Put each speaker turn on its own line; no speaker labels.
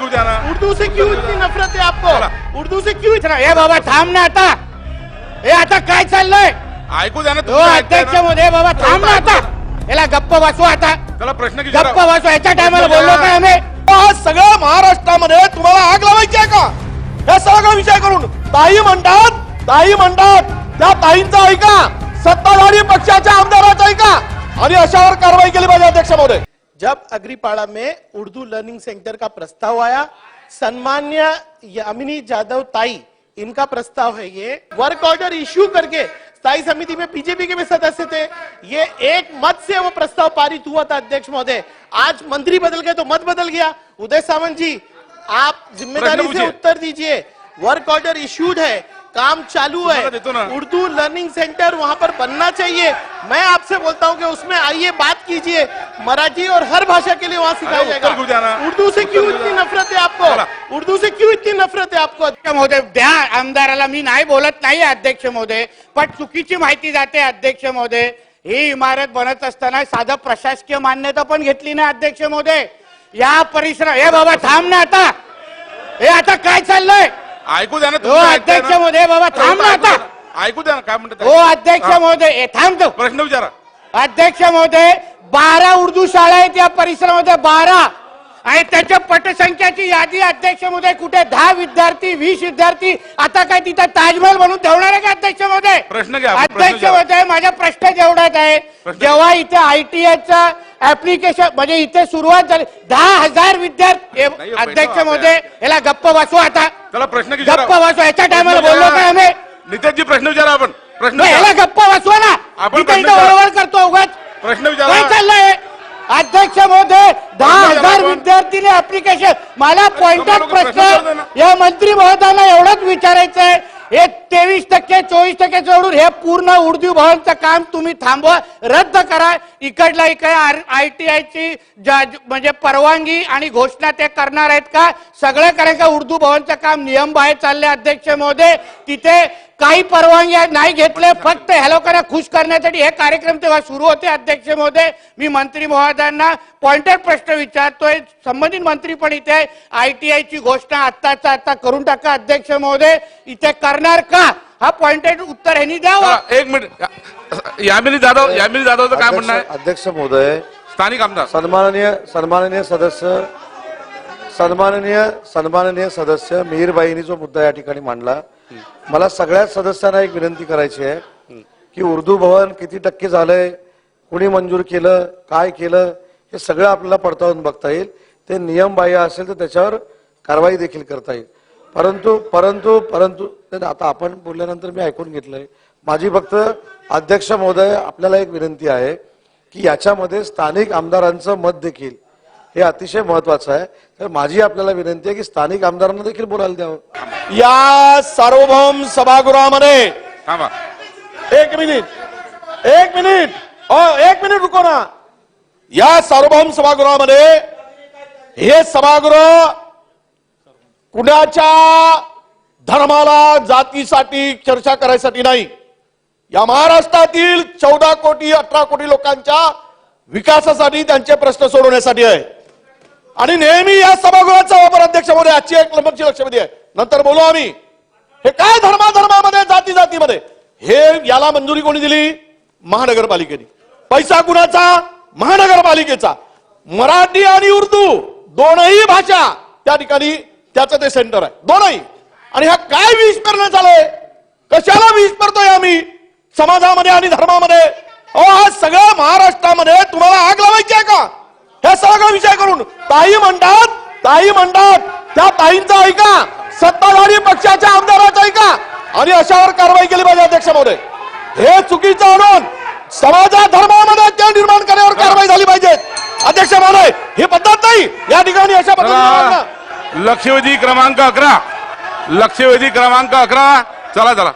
द्या ना।
उर्दू से क्यों इतनी नफरत है आपको? उर्दू से क्यों इतना?
हे बाबा थांब ना आता. हे आता काय चाललंय?
ऐकू द्या ना
हो अध्यक्ष मोदी बाबा थांब ना आता. याला गप्प बसू आता.
चला प्रश्न
गप्प बसू. याच्या टायमाला बोललो काय आम्ही?
आज सगळ्या महाराष्ट्रामध्ये तुम्हाला आग लावायची आहे का? हे सगळा विषय करून ताई म्हणतात त्या ताईंचा ऐका, सत्ताधारी पक्षाच्या आमदाराचा ऐका आणि अशावर कारवाई केली पाहिजे अध्यक्ष महोदय. जब अग्रीपाड़ा में उर्दू लर्निंग सेंटर का प्रस्ताव आया, सम्मान्य यामिनी जाधव ताई इनका प्रस्ताव है, ये वर्क ऑर्डर इश्यू करके स्थायी समिति में बीजेपी के भी सदस्य थे, ये एक मत से वो प्रस्ताव पारित हुआ था अध्यक्ष महोदय. आज मंत्री बदल गए तो मत बदल गया. उदय सामंत जी आप जिम्मेदारी से उत्तर दीजिए. वर्क ऑर्डर इश्यूड है, काम चालू है, उर्दू लर्निंग सेंटर वहां पर बनना चाहिए. मैं आपसे बोलता हूं कि उसमें आइए बात कीजिए, मराठी और हर भाषा के लिए वहां सिखाया जाएगा. उर्दू से क्यों इतनी नफरत है आपको? उर्दू से क्यों इतनी नफरत है आपको?
अध्यक्ष महोदय द्या आमदाराला. मी नाही बोलत नाही अध्यक्ष महोदय, पण चुकीची माहिती जाते अध्यक्ष महोदय. ही इमारत बनत असताना साधं प्रशासकीय मान्यता पण घेतली नाही अध्यक्ष महोदय. या परिसर हे बाबा थांब ना आता. हे आता काय चाललंय?
ऐकू द्या ना.
हो अध्यक्ष महोदय बाबा थांब ना आता.
ऐकू द्या ना काय म्हणतात.
हो अध्यक्ष महोदय थांब तो.
प्रश्न विचारा.
अध्यक्ष महोदय 12 उर्दू शाळा आहेत या परिसरामध्ये 12 आणि त्याच्या पटसंख्याची यादी अध्यक्ष महोदय कुठे 10 विद्यार्थी 20 विद्यार्थी. आता काय तिथं ताजमहल म्हणून ठेवणार आहे का अध्यक्ष महोदय?
प्रश्न घ्या.
अध्यक्ष महोदय माझा प्रश्न जेवढाच आहे, जेव्हा इथे ITIचा ऍप्लिकेशन म्हणजे इथे सुरुवात झाली 10,000 विद्यार्थी. अध्यक्ष महोदय याला गप्प बसू आता.
चला प्रश्न
गप्प बसू. याच्या टायमाला बोललो काय आम्ही?
नितेशजी प्रश्न विचारा. आपण प्रश्न
याला गप्प बसवा ना.
आपण
इथे वळवळ करतो उगाच.
प्रश्न
काय
विचारा.
चाललंय अध्यक्ष महोदय? 10,000 विद्यार्थीने ऍप्लिकेशन. मला पॉइंटेड प्रश्न या मंत्री महोदयांना एवढंच विचारायचं आहे, हे 23% 24% सोडून हे पूर्ण उर्दू भवनचं काम तुम्ही थांबवा, रद्द करा. इकडला इकडे ITIची म्हणजे परवानगी आणि घोषणा ते करणार आहेत का? सगळं करायचं का? उर्दू भवनचं काम नियम बाहेर चालले अध्यक्ष महोदय. तिथे काही परवानगी नाही घेतले, फक्त ह्या लोकांना खुश करण्यासाठी हे कार्यक्रम तेव्हा सुरू होते अध्यक्ष महोदय. मी मंत्री महोदयांना पॉइंटेड प्रश्न विचारतोय. संबंधित मंत्री पण इथे ITIची घोषणा आत्ताचा आता करून टाका अध्यक्ष महोदय. इथे करणार का? हा पॉइंटेड उत्तर ह्यांनी द्यावं.
एक मिनिट. यामिनी जाधवचं काय म्हणणं आहे?
अध्यक्ष महोदय,
स्थानिक आमदार
सन्माननीय सदस्य मिहीरबाईंनी जो मुद्दा या ठिकाणी मांडला, मला सगळ्याच सदस्यांना एक विनंती करायची आहे की उर्दू भवन किती टक्के झालंय, कुणी मंजूर केलं, काय केलं, हे सगळं आपल्याला पडताळून बघता येईल. ते नियम बाह्य असेल तर त्याच्यावर कारवाई देखील करता येईल. परंतु आता आपण बोलल्यानंतर मी ऐकून घेतलंय. माझी फक्त अध्यक्ष महोदय आपल्याला एक विनंती आहे की याच्यामध्ये स्थानिक आमदारांचं मत देखील हे अतिशय महत्वाचं आहे. तर माझी आपल्याला विनंती आहे की स्थानिक आमदारांना देखील बोलायला द्यावं.
या सार्वभौम सभागृहामध्ये एक मिनिट रुको ना. या सार्वभौम सभागृहामध्ये हे सभागृह कुणाच्या धर्माला जातीसाठी चर्चा करायसाठी नाही, या महाराष्ट्रातील 14 कोटी 18 कोटी लोकांच्या विकासासाठी, त्यांचे प्रश्न सोडवण्यासाठी आहे. आणि नेहमी या सभागृहाचा वापर अध्यक्ष महोदय आजची एक लंबकची लक्षवेधी आहे, नंतर बोलू आम्ही. हे काय धर्मामध्ये जातीमध्ये हे याला मंजुरी कोणी दिली? महानगरपालिकेने. पैसा कुणाचा? महानगरपालिकेचा. मराठी आणि उर्दू दोनही भाषा त्या ठिकाणी त्याचं ते सेंटर आहे, दोनही. आणि हा काय विष करणं चालय? कशाला विष करतोय आम्ही समाजामध्ये आणि धर्मामध्ये? आज सगळ्या महाराष्ट्रामध्ये तुम्हाला आग लावायची आहे का? हे सगळा विषय करून ताई म्हणतात त्या ताईंचा ऐका, सत्ताधारी पक्षाच्या आमदाराचा ऐका आणि अशावर कारवाई केली पाहिजे अध्यक्ष महोदय. हे चुकीचं आणून समाजात धर्मामध्ये त्या निर्माण करण्यावर कारवाई झाली पाहिजे अध्यक्ष महोदय. ही पद्धत नाही या ठिकाणी. अशा पद्धतीने
लक्षवेधी क्रमांक 11 चला